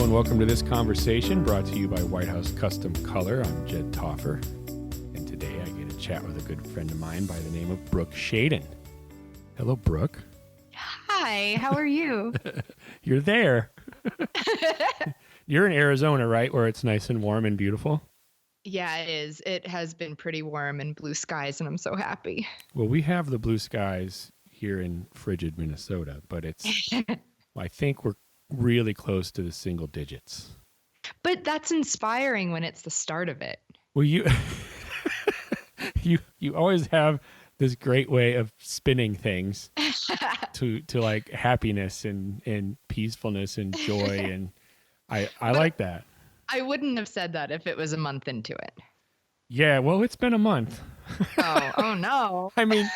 and welcome to this conversation brought to you by White House Custom Color. I'm Jed Toffer, and today I get to chat with a good friend of mine by the name of Brooke Shaden. Hello, Brooke. Hi, how are you? You're there. You're in Arizona, right, where it's nice and warm and beautiful? Yeah, it is. It has been pretty warm and blue skies, and I'm so happy. Well, we have the blue skies here in frigid Minnesota, but I think we're really close to the single digits. But that's inspiring when it's the start of it. Well, you always have this great way of spinning things to like happiness and peacefulness and joy, and I like that. I wouldn't have said that if it was a month into it. Yeah, well, it's been a month. Oh no. I mean,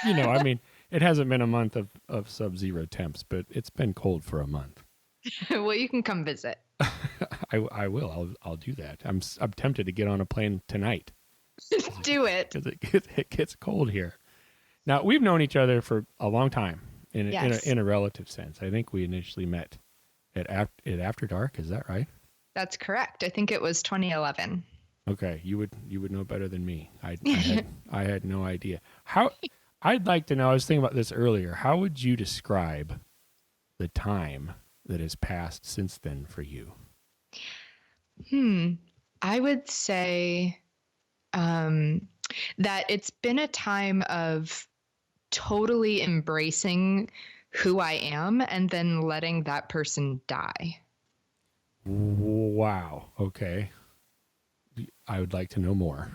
it hasn't been a month of sub-zero temps, but it's been cold for a month. Well, you can come visit. I will. I'll do that. I'm tempted to get on a plane tonight. Do it. Because it gets cold here. Now, we've known each other for a long time in a relative sense. I think we initially met at After Dark. Is that right? That's correct. I think it was 2011. Okay, you would know better than me. I had no idea. I'd like to know. I was thinking about this earlier. How would you describe the time that has passed since then for you? I would say that it's been a time of totally embracing who I am and then letting that person die. Wow. Okay. I would like to know more.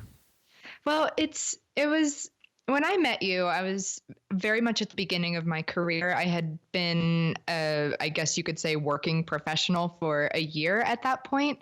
Well, it was when I met you, I was very much at the beginning of my career. I had been, I guess you could say, working professional for a year at that point.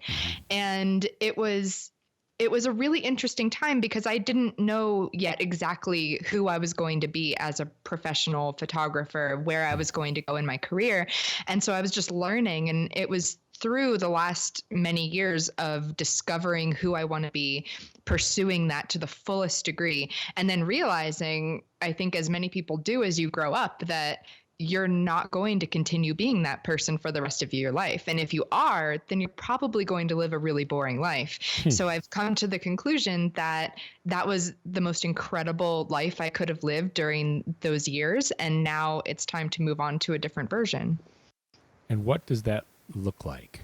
And it was a really interesting time because I didn't know yet exactly who I was going to be as a professional photographer, where I was going to go in my career. And so I was just learning, and it was through the last many years of discovering who I want to be, pursuing that to the fullest degree, and then realizing, I think as many people do as you grow up, that you're not going to continue being that person for the rest of your life. And if you are, then you're probably going to live a really boring life. So I've come to the conclusion that that was the most incredible life I could have lived during those years. And now it's time to move on to a different version. And what does that look like?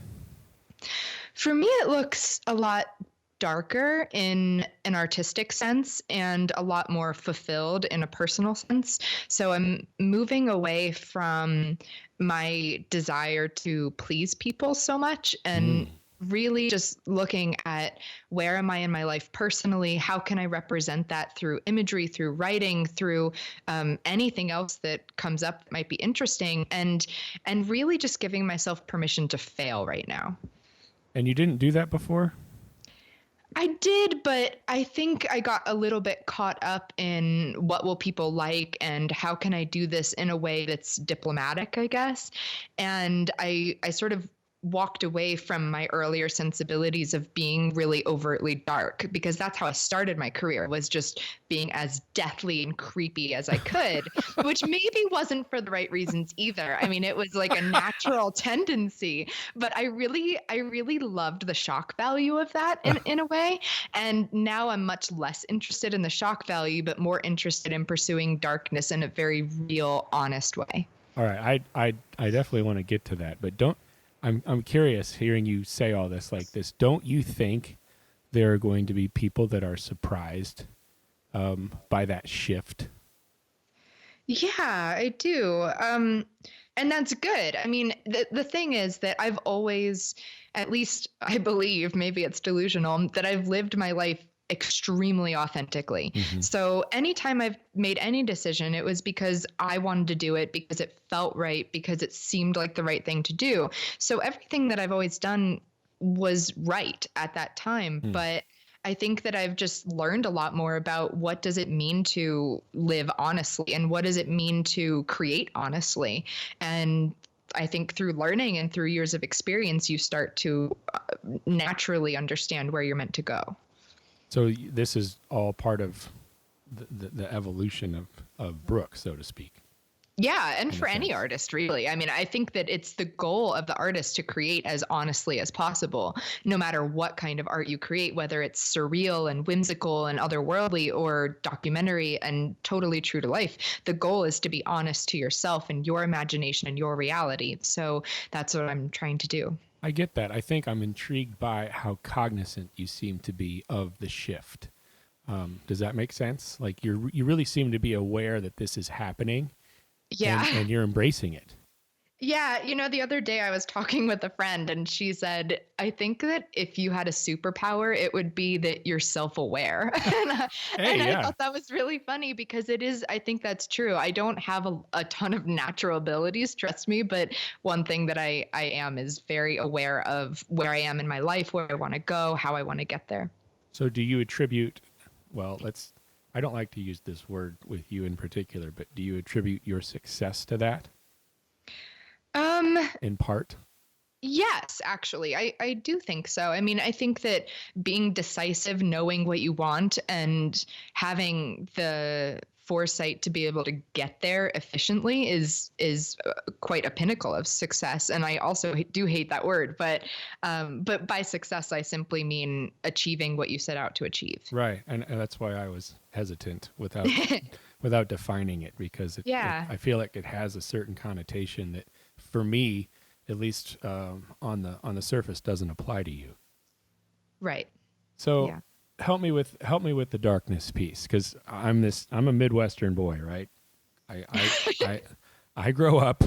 For me, it looks a lot darker in an artistic sense and a lot more fulfilled in a personal sense. So I'm moving away from my desire to please people so much and really just looking at where am I in my life personally? How can I represent that through imagery, through writing, through anything else that comes up that might be interesting, and really just giving myself permission to fail right now. And you didn't do that before? I did, but I think I got a little bit caught up in what will people like and how can I do this in a way that's diplomatic, I guess. And I sort of walked away from my earlier sensibilities of being really overtly dark, because that's how I started my career, was just being as deathly and creepy as I could, which maybe wasn't for the right reasons either. I mean, it was like a natural tendency, but I really loved the shock value of that in a way. And now I'm much less interested in the shock value, but more interested in pursuing darkness in a very real, honest way. All right. I definitely want to get to that, but I'm curious hearing you say all this like this. Don't you think there are going to be people that are surprised by that shift? Yeah, I do. And that's good. I mean, the thing is that I've always, at least I believe, maybe it's delusional, that I've lived my life extremely authentically. So anytime I've made any decision, it was because I wanted to do it, because it felt right, because it seemed like the right thing to do. So everything that I've always done was right at that time. But I think that I've just learned a lot more about what does it mean to live honestly and what does it mean to create honestly. And I think through learning and through years of experience, you start to naturally understand where you're meant to go. So this is all part of the evolution of Brooke, so to speak. Yeah, and in a for any sense. artist, really. I mean, I think that it's the goal of the artist to create as honestly as possible, no matter what kind of art you create, whether it's surreal and whimsical and otherworldly or documentary and totally true to life. The goal is to be honest to yourself and your imagination and your reality. So that's what I'm trying to do. I get that. I think I'm intrigued by how cognizant you seem to be of the shift. Does that make sense? Like you really seem to be aware that this is happening, Yeah. and you're embracing it. Yeah, the other day I was talking with a friend and she said, I think that if you had a superpower, it would be that you're self-aware. And Hey, I yeah. thought that was really funny because I think that's true. I don't have a ton of natural abilities, trust me, but one thing that I am is very aware of where I am in my life, where I want to go, how I want to get there. So do you attribute, well, I don't like to use this word with you in particular, but do you attribute your success to that Um, in part? Yes, actually, I do think so. I mean, I think that being decisive, knowing what you want, and having the foresight to be able to get there efficiently is quite a pinnacle of success. And I also do hate that word, but by success, I simply mean achieving what you set out to achieve. Right. And that's why I was hesitant without defining it, because Yeah, I feel like it has a certain connotation that for me, at least on the surface, doesn't apply to you. right. So Yeah. help me with the darkness piece, because I'm a Midwestern boy, right? I I grow up,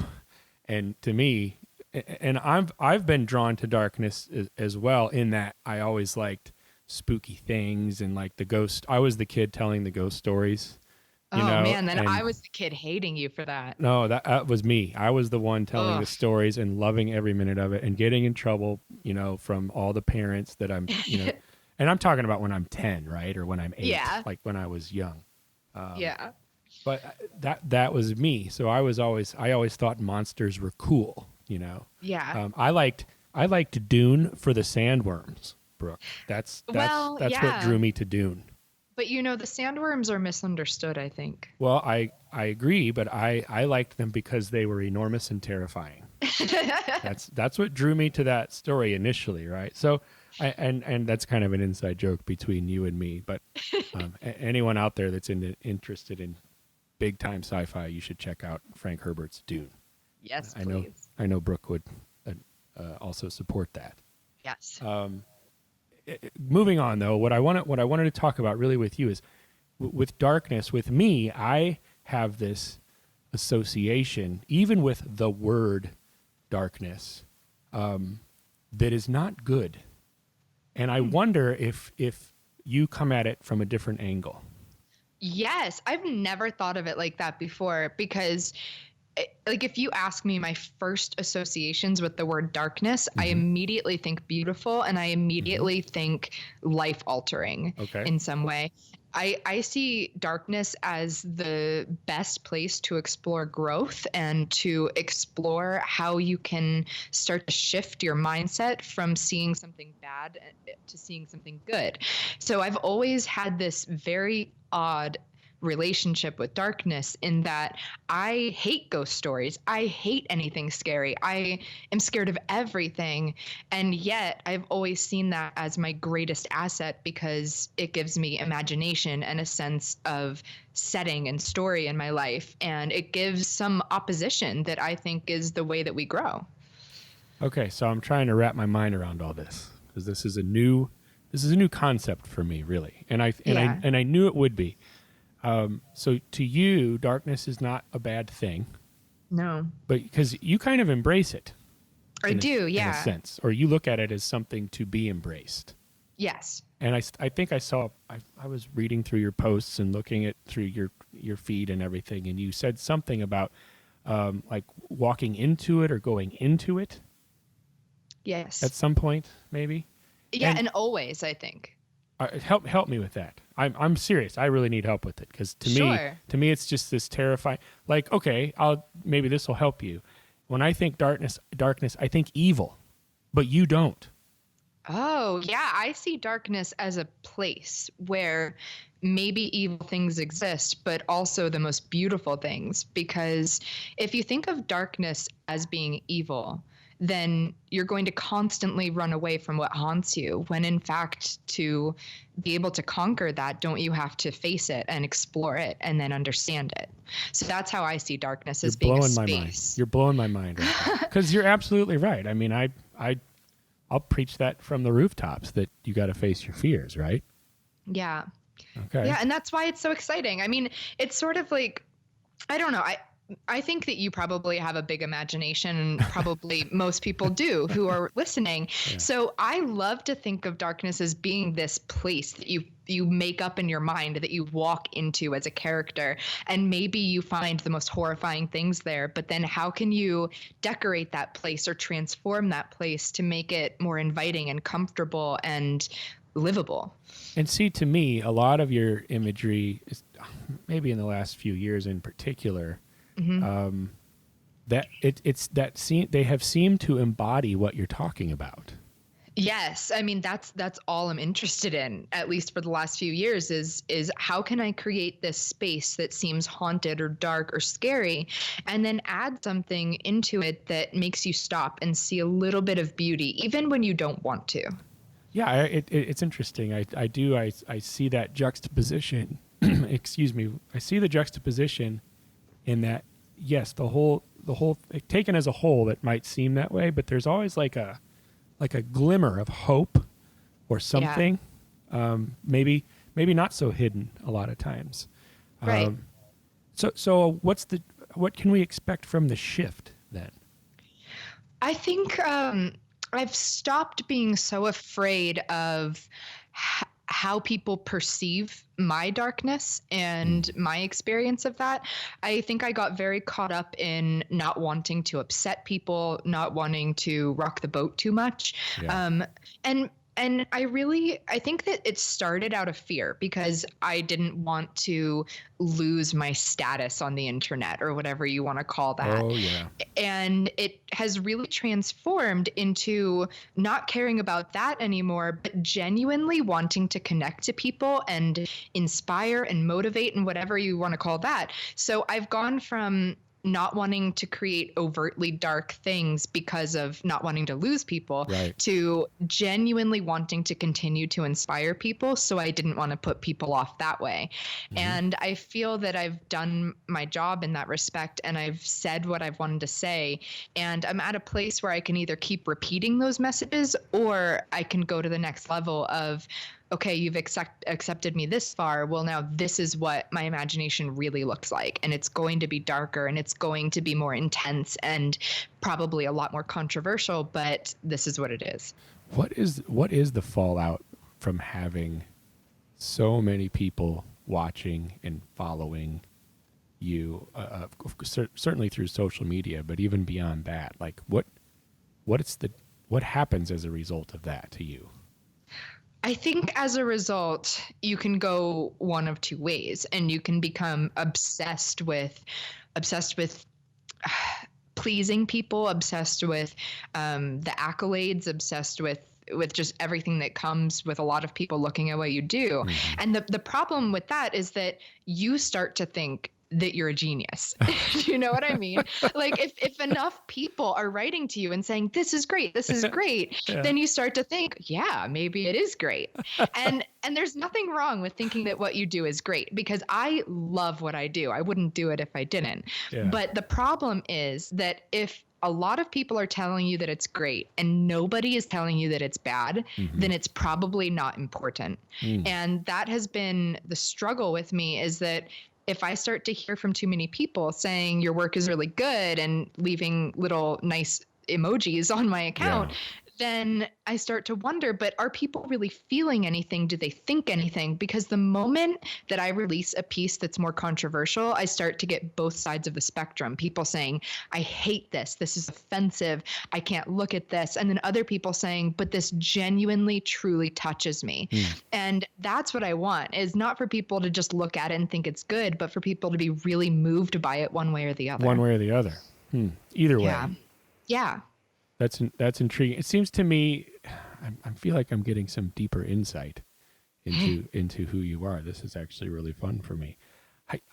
and to me, and I've been drawn to darkness as well, in that I always liked spooky things and like the ghost. I was the kid telling the ghost stories, Oh man, then and I was the kid hating you for that. no, that was me. I was the one telling the Ugh. stories and loving every minute of it and getting in trouble, from all the parents that and I'm talking about when I'm 10, right? Or when I'm 8, Yeah. like when I was young. Yeah. But that was me. So I always thought monsters were cool. Yeah. I liked Dune for the sandworms, Brooke. That's Well, that's what yeah. drew me to Dune. But the sandworms are misunderstood, I think. Well, I agree, but I liked them because they were enormous and terrifying. That's what drew me to that story initially, right? So, and that's kind of an inside joke between you and me. But anyone out there that's interested in big time sci-fi, you should check out Frank Herbert's Dune. Yes, I know please. I know Brooke would also support that. Yes. Moving on, though, what I wanted to talk about really with you is with darkness. With me, I have this association, even with the word darkness, that is not good. And I wonder if you come at it from a different angle. Yes, I've never thought of it like that before because like if you ask me my first associations with the word darkness, I Mm-hmm. immediately think beautiful and I Mm-hmm. immediately think life altering Okay. in some way. I see darkness as the best place to explore growth and to explore how you can start to shift your mindset from seeing something bad to seeing something good. So I've always had this very odd relationship with darkness in that I hate ghost stories. I hate anything scary. I am scared of everything. And yet I've always seen that as my greatest asset because it gives me imagination and a sense of setting and story in my life. And it gives some opposition that I think is the way that we grow. Okay, so I'm trying to wrap my mind around all this, because this is a new concept for me, really, and I and I Yeah. and I knew it would be. So to you, darkness is not a bad thing, No. but because you kind of embrace it I do. in a Yeah. sense, or you look at it as something to be embraced. Yes. And I think I was reading through your posts and looking at through your feed and everything, and you said something about like walking into it or going into it Yes. at some point, maybe. Yeah. And And always, I think. help me with that. I'm serious. I really need help with it, because Sure. to me it's just this terrifying. Like, okay, maybe this will help you. When I think darkness, I think evil, but you don't. Oh, yeah. I see darkness as a place where maybe evil things exist, but also the most beautiful things. Because if you think of darkness as being evil, then you're going to constantly run away from what haunts you. When in fact, to be able to conquer that, don't you have to face it and explore it and then understand it? So that's how I see darkness, You're as being a blowing my mind. space. You're blowing my mind right now. Because you're absolutely right. I mean, I'll preach that from the rooftops that you got to face your fears, right? Yeah. Okay. Yeah, and that's why it's so exciting. I mean, it's sort of like, I don't know. I think that you probably have a big imagination, and probably most people do who are listening. Yeah. So I love to think of darkness as being this place that you make up in your mind, that you walk into as a character, and maybe you find the most horrifying things there, but then how can you decorate that place or transform that place to make it more inviting and comfortable and livable? And see, to me, a lot of your imagery is maybe in the last few years in particular, that they have seemed to embody what you're talking about. Yes, I mean that's all I'm interested in, at least for the last few years, is how can I create this space that seems haunted or dark or scary, and then add something into it that makes you stop and see a little bit of beauty, even when you don't want to. Yeah, it's interesting. I see that juxtaposition. Excuse me. I see the juxtaposition in that. Yes, the whole taken as a whole, it might seem that way, but there's always like a glimmer of hope or something. Yeah. Maybe not so hidden a lot of times. Right. So what can we expect from the shift then? I think I've stopped being so afraid of how people perceive my darkness and my experience of that. I think I got very caught up in not wanting to upset people, not wanting to rock the boat too much. Yeah. And I think that it started out of fear, because I didn't want to lose my status on the internet, or whatever you want to call that. Oh yeah. And it has really transformed into not caring about that anymore, but genuinely wanting to connect to people and inspire and motivate and whatever you want to call that. So I've gone from not wanting to create overtly dark things because of not wanting to lose people, right, to genuinely wanting to continue to inspire people. So I didn't want to put people off that way. And I feel that I've done my job in that respect, and I've said what I've wanted to say. And I'm at a place where I can either keep repeating those messages, or I can go to the next level of, okay, you've accepted me this far. Well, now this is what my imagination really looks like. And it's going to be darker, and it's going to be more intense, and probably a lot more controversial, but this is what it is. What is the fallout from having so many people watching and following you, certainly through social media, but even beyond that? Like what happens as a result of that to you? I think as a result, you can go one of two ways, and you can become obsessed with pleasing people, obsessed with the accolades, obsessed with just everything that comes with a lot of people looking at what you do. And the problem with that is that you start to think that you're a genius. You know what I mean? Like if enough people are writing to you and saying, this is great, Yeah. then you start to think, yeah, maybe it is great. And there's nothing wrong with thinking that what you do is great, because I love what I do. I wouldn't do it if I didn't. Yeah. But the problem is that if a lot of people are telling you that it's great and nobody is telling you that it's bad, then it's probably not important. And that has been the struggle with me, is that if I start to hear from too many people saying your work is really good and leaving little nice emojis on my account, then I start to wonder, but are people really feeling anything? Do they think anything? Because the moment that I release a piece that's more controversial, I start to get both sides of the spectrum. People saying, I hate this. This is offensive. I can't look at this. And then other people saying, but this genuinely, truly touches me. And that's what I want, is not for people to just look at it and think it's good, but for people to be really moved by it one way or the other. One way or the other. Either way. Yeah. That's intriguing. It seems to me, I feel like I'm getting some deeper insight into who you are. This is actually really fun for me.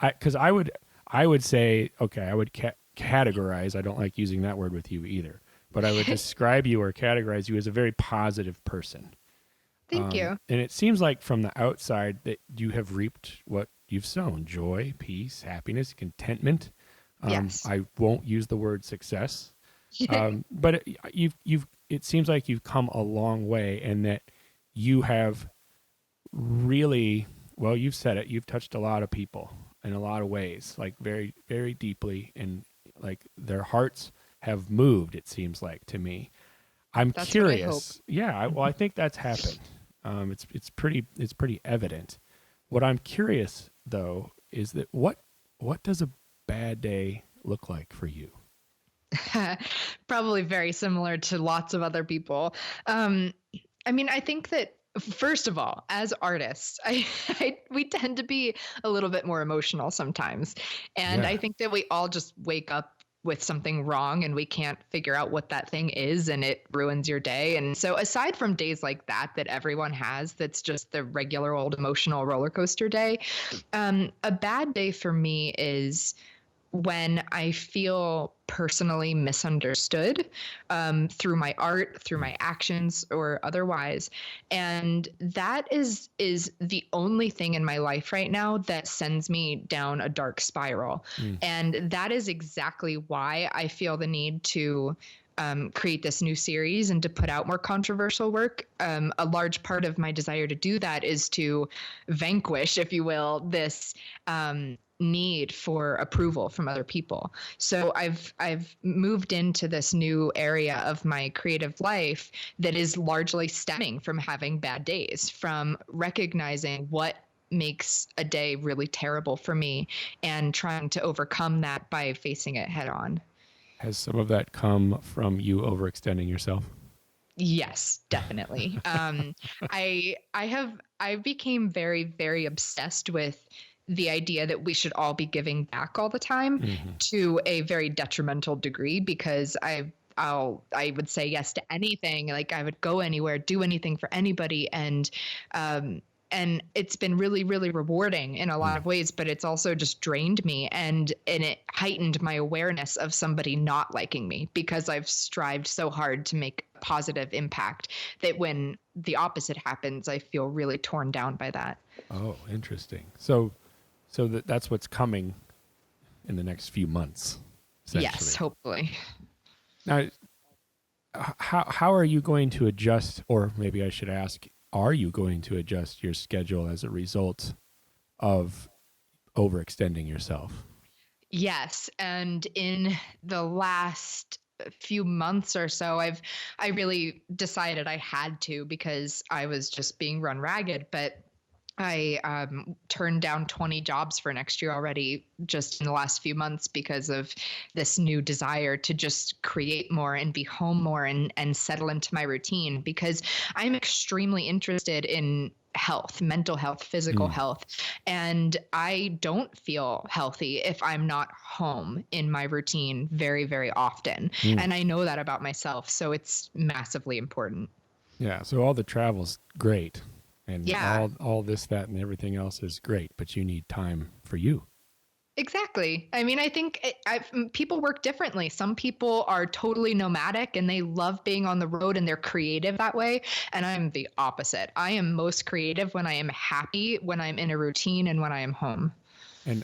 Because I would say, okay, I would categorize. I don't like using that word with you either, but I would describe you or categorize you as a very positive person. Thank you. And it seems like from the outside that you have reaped what you've sown: joy, peace, happiness, contentment. Yes. I won't use the word success, but it seems like you've come a long way, and that you have really, well, you've said it, you've touched a lot of people in a lot of ways, like very, very deeply, and like their hearts have moved, it seems like to me. I'm That's what I hope. curious. Yeah, well, I think that's happened. It's pretty evident. What I'm curious though is that what does a bad day look like for you? Probably very similar to lots of other people. Um, I mean, I think that first of all, as artists, we tend to be a little bit more emotional sometimes, and I Yeah. think that we all just wake up with something wrong and we can't figure out what that thing is, and it ruins your day. And so aside from days like that everyone has, that's just the regular old emotional roller coaster day, a bad day for me is when I feel personally misunderstood, through my art, through my actions, or otherwise. And that is the only thing in my life right now that sends me down a dark spiral. Mm. And that is exactly why I feel the need to create this new series and to put out more controversial work. A large part of my desire to do that is to vanquish, if you will, this need for approval from other people. So I've moved into this new area of my creative life that is largely stemming from having bad days, from recognizing what makes a day really terrible for me and trying to overcome that by facing it head on. Has some of that come from you overextending yourself? Yes, definitely. I became very, very obsessed with the idea that we should all be giving back all the time, Hmm. to a very detrimental degree, because I would say yes to anything. Like I would go anywhere, do anything for anybody. Um, and it's been really, really rewarding in a lot Mm. of ways, but it's also just drained me, and it heightened my awareness of somebody not liking me, because I've strived so hard to make a positive impact, that when the opposite happens, I feel really torn down by that. Oh, interesting. So that's what's coming in the next few months, Yes, essentially. hopefully. Now, how are you going to adjust, or maybe I should ask, are you going to adjust your schedule as a result of overextending yourself? Yes, and in the last few months or so, I really decided I had to, because I was just being run ragged. But I turned down 20 jobs for next year already, just in the last few months, because of this new desire to just create more and be home more, and settle into my routine, because I'm extremely interested in health, mental health, physical Mm. health. And I don't feel healthy if I'm not home in my routine very, very often. Mm. And I know that about myself. So it's massively important. Yeah. So all the travel's great, and Yeah. all this, that, and everything else is great, but you need time for you. Exactly. I mean, I think people work differently. Some people are totally nomadic and they love being on the road and they're creative that way. And I'm the opposite. I am most creative when I am happy, when I'm in a routine, and when I am home.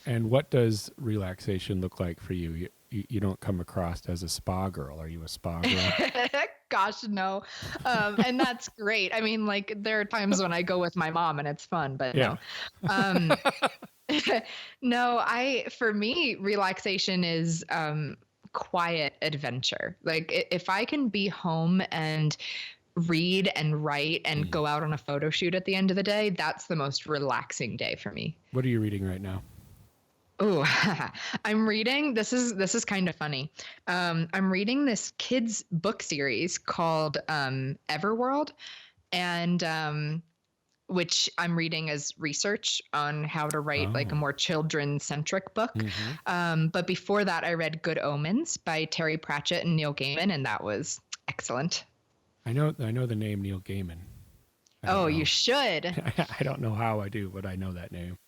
And what does relaxation look like for you? You don't come across as a spa girl. Are you a spa girl? Gosh, no. And that's great. I mean, like, there are times when I go with my mom and it's fun, but Yeah. no. Um, no, for me, relaxation is quiet adventure. Like if I can be home and read and write and Mm. go out on a photo shoot at the end of the day, that's the most relaxing day for me. What are you reading right now? Oh, I'm reading. This is kind of funny. I'm reading this kids book series called Everworld, and which I'm reading as research on how to write like a Oh. more children centric book. Hmm. But before that, I read Good Omens by Terry Pratchett and Neil Gaiman, and that was excellent. I know the name Neil Gaiman. I don't Oh, you know. should. I don't know how I do, but I know that name.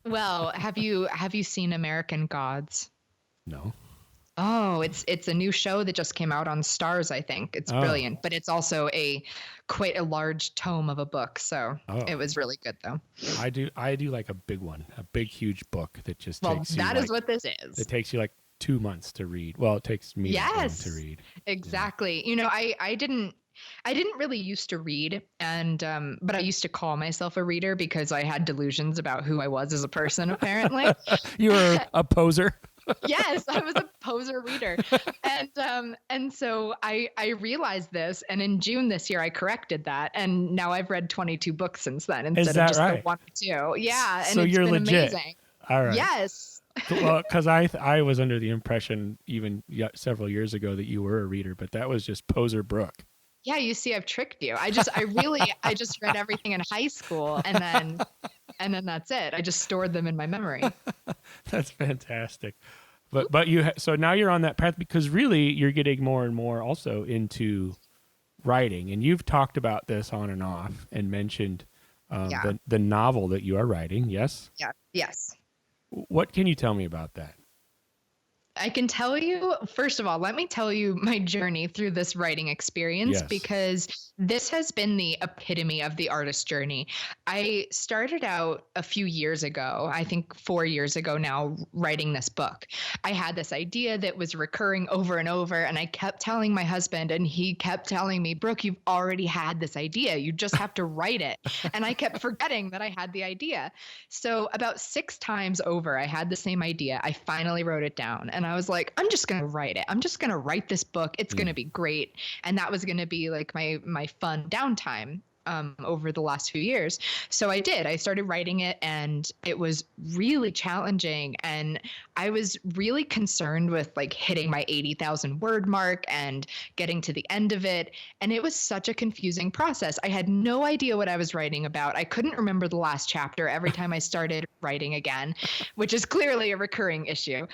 Well, have you seen American Gods? No. Oh, it's a new show that just came out on Stars, I think. It's Oh. brilliant, but it's also a quite a large tome of a book, so Oh. it was really good though. I do like a big one, a big huge book that just Well, takes you that is like what this it is. takes you like 2 months to read. Well, it takes me that long to Yes, read. Yeah. exactly. I didn't really used to read, and but I used to call myself a reader because I had delusions about who I was as a person, apparently. You were a poser. Yes, I was a poser reader. And so I realized this, and in June this year I corrected that, and now I've read 22 books since then Is instead of that just the right? one or two. Yeah, and So it's you're been legit. amazing. All right. Yes. Well, because I was under the impression even several years ago that you were a reader, but that was just poser Brooke. Yeah, you see I've tricked you. I just read everything in high school, and then that's it. I just stored them in my memory. That's fantastic. But so now you're on that path because really you're getting more and more also into writing, and you've talked about this on and off and mentioned Yeah. the novel that you are writing. Yes. Yeah. Yes. What can you tell me about that? I can tell you, first of all, let me tell you my journey through this writing experience Yes. because this has been the epitome of the artist journey. I started out a few years ago, I think 4 years ago now, writing this book. I had this idea that was recurring over and over, and I kept telling my husband, and he kept telling me, Brooke, you've already had this idea. You just have to write it. And I kept forgetting that I had the idea. So about 6 times over, I had the same idea. I finally wrote it down, and I was like, I'm just going to write it. I'm just going to write this book. It's going to be great. And that was going to be like my fun downtime over the last few years. So I did. I started writing it, and it was really challenging. And I was really concerned with like hitting my 80,000 word mark and getting to the end of it. And it was such a confusing process. I had no idea what I was writing about. I couldn't remember the last chapter every time I started writing again, which is clearly a recurring issue.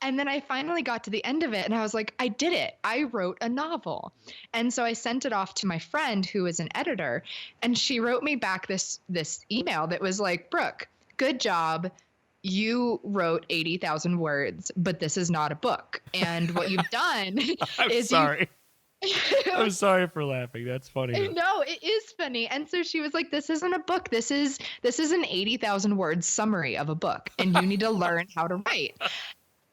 And then I finally got to the end of it, and I was like, I did it. I wrote a novel. And so I sent it off to my friend who is an editor, and she wrote me back this email that was like, Brooke, good job. You wrote 80,000 words, but this is not a book. And what you've done I'm is you sorry. I'm sorry for laughing. That's funny. No, it is funny. And so she was like, this isn't a book. This is an 80,000 word summary of a book, and you need to learn how to write.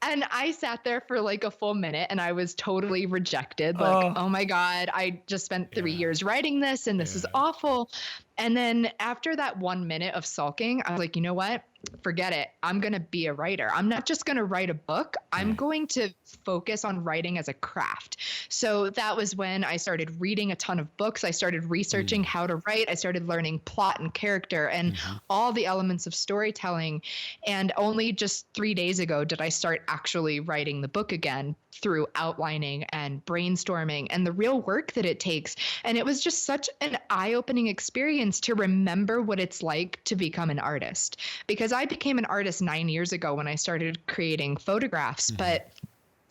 And I sat there for like a full minute, and I was totally rejected. Like, oh my God, I just spent 3 years writing this, and this is awful. And then after that 1 minute of sulking, I was like, you know what? Forget it. I'm going to be a writer. I'm not just going to write a book. I'm going to focus on writing as a craft. So that was when I started reading a ton of books. I started researching how to write. I started learning plot and character and all the elements of storytelling. And only just 3 days ago did I start actually writing the book again through outlining and brainstorming and the real work that it takes. And it was just such an eye-opening experience to remember what it's like to become an artist. Because I became an artist 9 years ago when I started creating photographs, but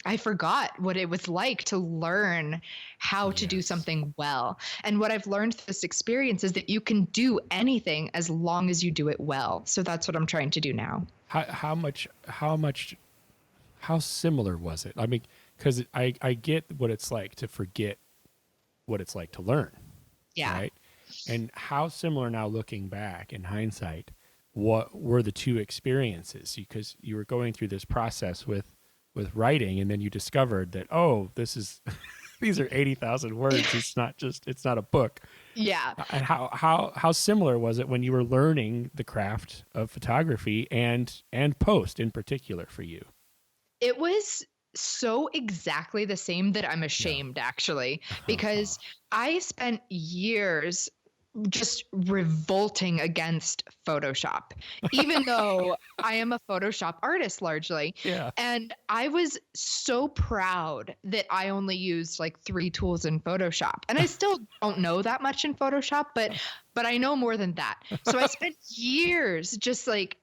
I forgot what it was like to learn how to do something well. And what I've learned through this experience is that you can do anything as long as you do it well. So that's what I'm trying to do now. How similar was it? I mean, because I get what it's like to forget what it's like to learn. Yeah. Right. And how similar now, looking back in hindsight, what were the two experiences? Because you were going through this process with writing, and then you discovered that, oh, this is these are 80,000 words. It's not a book. Yeah. And how similar was it when you were learning the craft of photography and post in particular for you? It was so exactly the same that I'm ashamed, actually, because I spent years just revolting against Photoshop, even though I am a Photoshop artist largely. Yeah. And I was so proud that I only used like 3 tools in Photoshop. And I still don't know that much in Photoshop, but I know more than that. So I spent years just like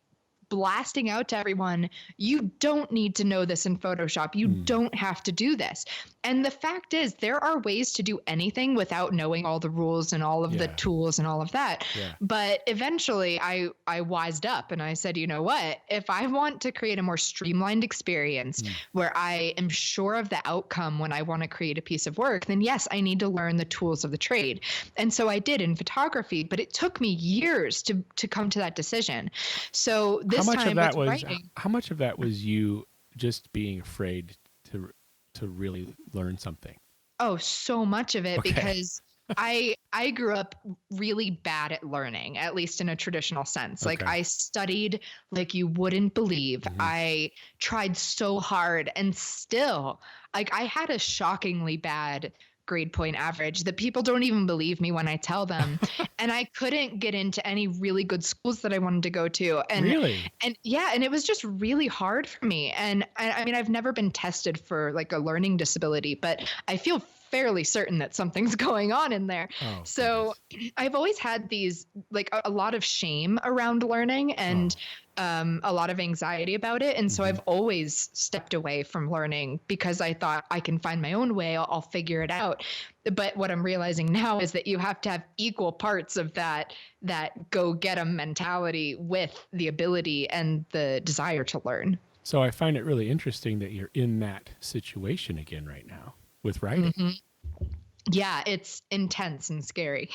blasting out to everyone, you don't need to know this in Photoshop. You don't have to do this. And the fact is, there are ways to do anything without knowing all the rules and all of the tools and all of that. Yeah. But eventually I wised up and I said, you know what, if I want to create a more streamlined experience where I am sure of the outcome when I want to create a piece of work, then yes, I need to learn the tools of the trade. And so I did in photography, but it took me years to come to that decision. So this time with writing, how much of that was you just being afraid to really learn something? Oh, so much of it, because I grew up really bad at learning, at least in a traditional sense. Like I studied like you wouldn't believe. I tried so hard, and still, like, I had a shockingly bad grade point average that people don't even believe me when I tell them. And I couldn't get into any really good schools that I wanted to go to. And really? And yeah, and it was just really hard for me. And I mean, I've never been tested for like a learning disability, but I feel fairly certain that something's going on in there. Oh, so I've always had these, like, a lot of shame around learning and a lot of anxiety about it. And so I've always stepped away from learning because I thought I can find my own way. I'll figure it out. But what I'm realizing now is that you have to have equal parts of that go get 'em mentality with the ability and the desire to learn. So I find it really interesting that you're in that situation again right now with writing. Yeah, it's intense and scary.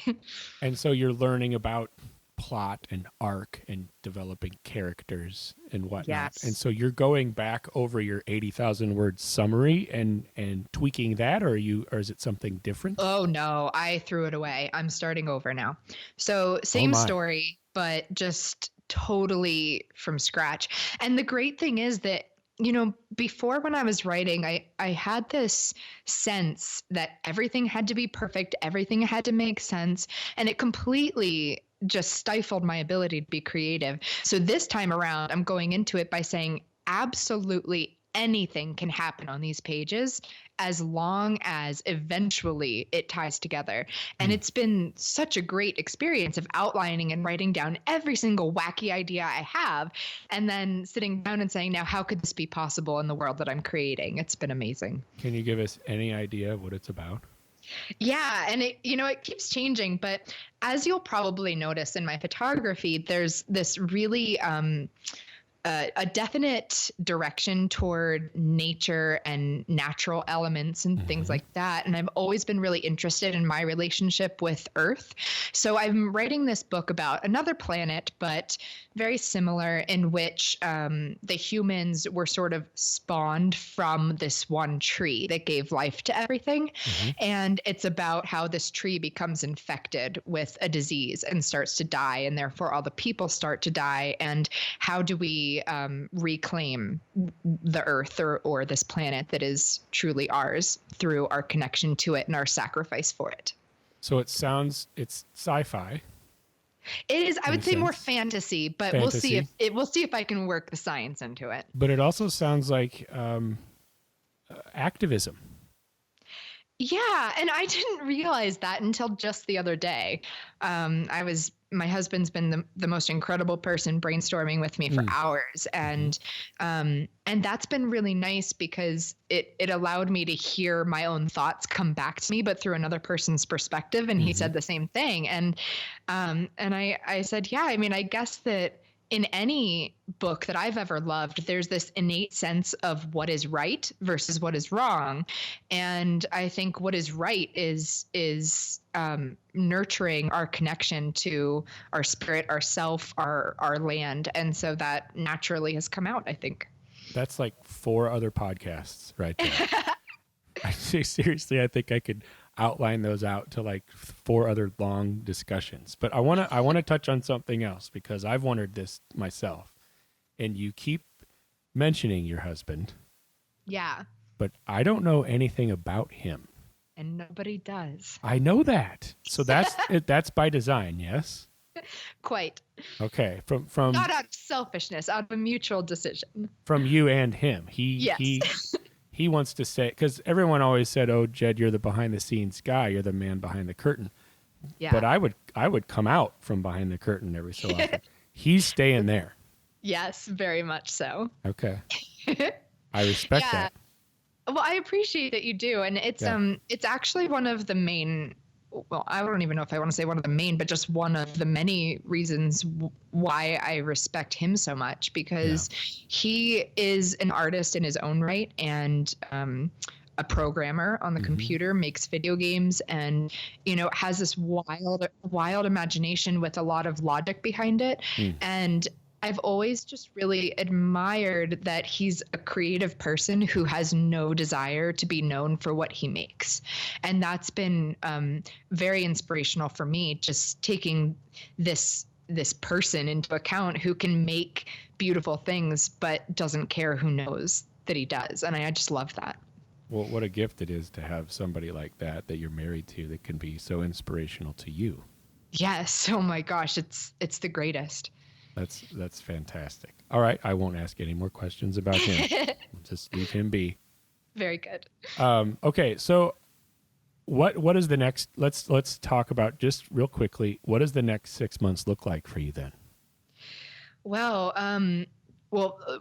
And so you're learning about plot and arc and developing characters and whatnot. Yes. And so you're going back over your 80,000 word summary and tweaking that, or is it something different? Oh no, I threw it away. I'm starting over now. So same story, but just totally from scratch. And the great thing is that, you know, before when I was writing, I had this sense that everything had to be perfect, everything had to make sense, and it completely just stifled my ability to be creative. So this time around, I'm going into it by saying absolutely anything can happen on these pages as long as eventually it ties together. And it's been such a great experience of outlining and writing down every single wacky idea I have, and then sitting down and saying, now, how could this be possible in the world that I'm creating? It's been amazing. Can you give us any idea of what it's about? Yeah. And it keeps changing, but as you'll probably notice in my photography, there's this really, a definite direction toward nature and natural elements and things like that. And I've always been really interested in my relationship with Earth. So I'm writing this book about another planet, but very similar, in which the humans were sort of spawned from this one tree that gave life to everything. And it's about how this tree becomes infected with a disease and starts to die, and therefore all the people start to die. And how do we reclaim the Earth or this planet that is truly ours through our connection to it and our sacrifice for it? So it's sci-fi. It is, I would say, more fantasy, but we'll see if I can work the science into it. But it also sounds like activism. Yeah, and I didn't realize that until just the other day. My husband's been the most incredible person brainstorming with me for hours, and that's been really nice because it allowed me to hear my own thoughts come back to me, but through another person's perspective. And he said the same thing, and I said, yeah, I mean, I guess that in any book that I've ever loved, there's this innate sense of what is right versus what is wrong. And I think what is right is nurturing our connection to our spirit, our self, our land. And so that naturally has come out, I think. That's like 4 other podcasts right there. Seriously, I think I could outline those out to like 4 other long discussions. But I want to touch on something else, because I've wondered this myself. And you keep mentioning your husband. Yeah. But I don't know anything about him. And nobody does. I know that. So that's by design, yes? Quite. Okay. From not out of selfishness, out of a mutual decision. From you and him. Yes. He wants to say, because everyone always said, "Oh, Jed, you're the behind the scenes guy. You're the man behind the curtain." Yeah. But I would come out from behind the curtain every so often. He's staying there. Yes, very much so. Okay. I respect Yeah. that. Well, I appreciate that you do, and Yeah. it's actually one of the main. Well, I don't even know if I want to say one of the main, but just one of the many reasons why I respect him so much, Yeah. because he is an artist in his own right, and a programmer on the computer, makes video games, and has this wild imagination with a lot of logic behind it. Mm. And I've always just really admired that he's a creative person who has no desire to be known for what he makes. And that's been very inspirational for me, just taking this person into account who can make beautiful things but doesn't care who knows that he does. And I just love that. Well, what a gift it is to have somebody like that you're married to that can be so inspirational to you. Yes. Oh my gosh, it's the greatest. That's fantastic. All right, I won't ask any more questions about him. We'll just leave him be. Very good. Okay, so what is the next? Let's talk about just real quickly. What does the next 6 months look like for you then? Well,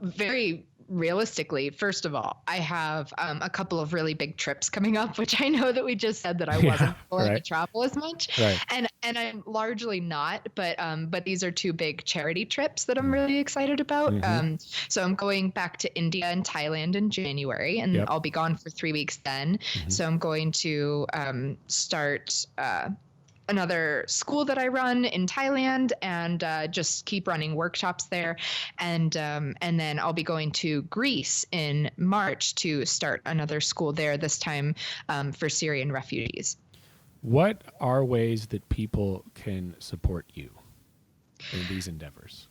very realistically, first of all, I have a couple of really big trips coming up, which I know that we just said that I wasn't willing to travel as much, right. and I'm largely not, but these are two big charity trips that I'm really excited about. So I'm going back to India and Thailand in January, and I'll be gone for 3 weeks then. So I'm going to start another school that I run in Thailand, and just keep running workshops there. And then I'll be going to Greece in March to start another school there, this time for Syrian refugees. What are ways that people can support you in these endeavors?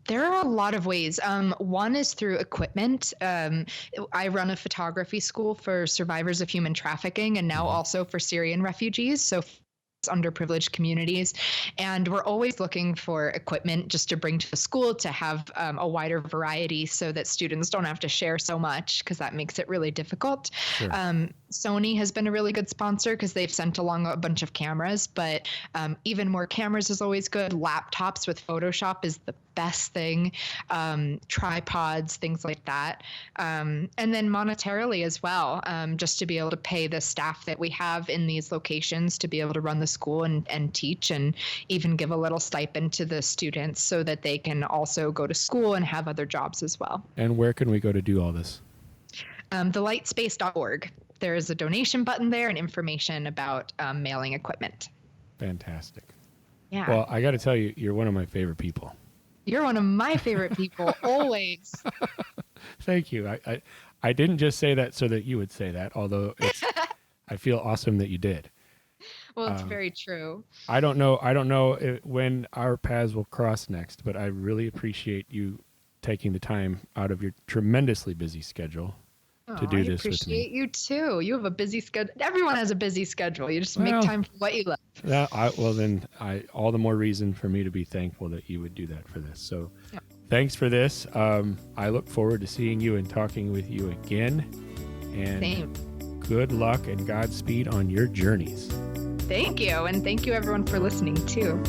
There are a lot of ways. One is through equipment. I run a photography school for survivors of human trafficking, and now also for Syrian refugees. So underprivileged communities, and we're always looking for equipment just to bring to the school to have a wider variety, so that students don't have to share so much, because that makes it really difficult. Sure. Sony has been a really good sponsor because they've sent along a bunch of cameras, but even more cameras is always good. Laptops with Photoshop is the best thing. Tripods, things like that. And then monetarily as well, just to be able to pay the staff that we have in these locations to be able to run the school and teach, and even give a little stipend to the students so that they can also go to school and have other jobs as well. And where can we go to do all this? Thelightspace.org. There is a donation button there and information about mailing equipment. Fantastic. Yeah. Well, I got to tell you, you're one of my favorite people. You're one of my favorite people, always. Thank you. I didn't just say that so that you would say that, although I feel awesome that you did. Well, it's very true. I don't know when our paths will cross next, but I really appreciate you taking the time out of your tremendously busy schedule to do this with me. I appreciate you too. You have a busy schedule. Everyone has a busy schedule. You just make time for what you love. Yeah. All the more reason for me to be thankful that you would do that for this. So thanks for this. I look forward to seeing you and talking with you again. And Same. Good luck and Godspeed on your journeys. Thank you. And thank you everyone for listening too.